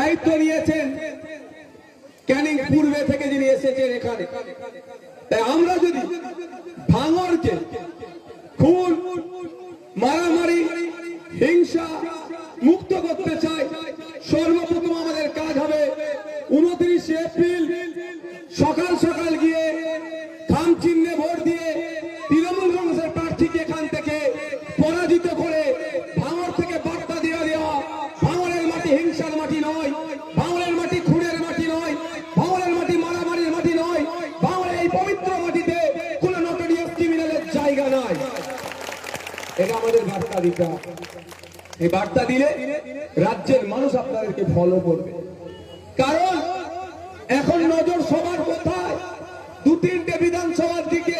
দায়িত্ব নিয়েছেন ক্যানিং পূর্বে থেকে যিনি এসেছেন এখানে। তাই আমরা যদি ভাঙড়কে খুন মারামারি হিংসা মুক্ত করতে চাই, সর্বপ্রথম আমাদের কাজ হবে 29 এপ্রিল সকাল সকাল গিয়ে খাম চিহ্নে ভোট দিয়ে তৃণমূল কংগ্রেসের প্রার্থীকে এখান থেকে পরাজিত করে ভাঙড় থেকে বার্তা দিয়ে দেওয়া, ভাঙড়ের মাটি হিংসার মাটি নয়, ভাঙড়ের মাটি খুনের মাটি নয়, ভাঙড়ের মাটি মারামারির মাটি নয়, ভাঙড়ের এই পবিত্র মাটিতে কোন নটোরিয়াস ক্রিমিনালের জায়গা নয়। এটা আমাদের বার্তা দিতে হবে। এই বার্তা দিলে রাজ্যের মানুষ আপনাদেরকে ফলো করবে। কারণ এখন নজর সবার কোথায়? 2-3টে বিধানসভার দিকে,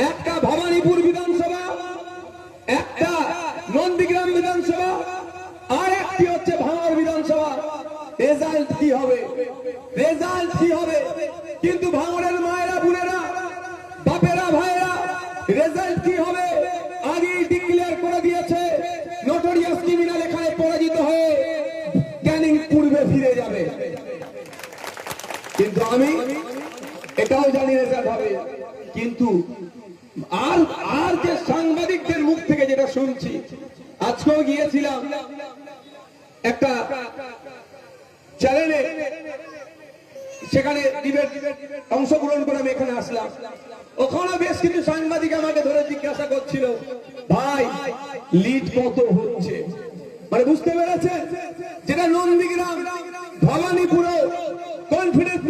একটা ভবানীপুর বিধানসভা, একটা নন্দীগ্রাম বিধানসভা, আর একটি হচ্ছে ভাঙড় বিধানসভা। রেজাল্ট কি হবে? রেজাল্ট কি হবে? কিন্তু ভাঙড়ের মায়েরা বোনেরা বাপেরা ভাইরা রেজাল্ট কি হবে আগেই ডিক্লেয়ার করে দিয়েছে। নটোরিয়াস ক্রিমিনাল এখানে পরাজিত হয়ে ক্যানিং পূর্বে ফিরে যাবে। কিন্তু আমি এটাও জানি রেজাল্ট হবে। কিন্তু আর যে সাংবাদিকদের মুখ থেকে যেটা শুনছি, আজকেও গিয়েছিলাম একটা চ্যানেলে, সেখানে অংশগ্রহণ করে আমি এখানে আসলাম। ওখানে বেশ কিছু সাংবাদিক আমাকে ধরে জিজ্ঞাসা করছিল, ভাই লিড কত হচ্ছে? মানে বুঝতে পেরেছেন, যেটা নন্দীগ্রাম ভবানীপুরে কনফিডেন্স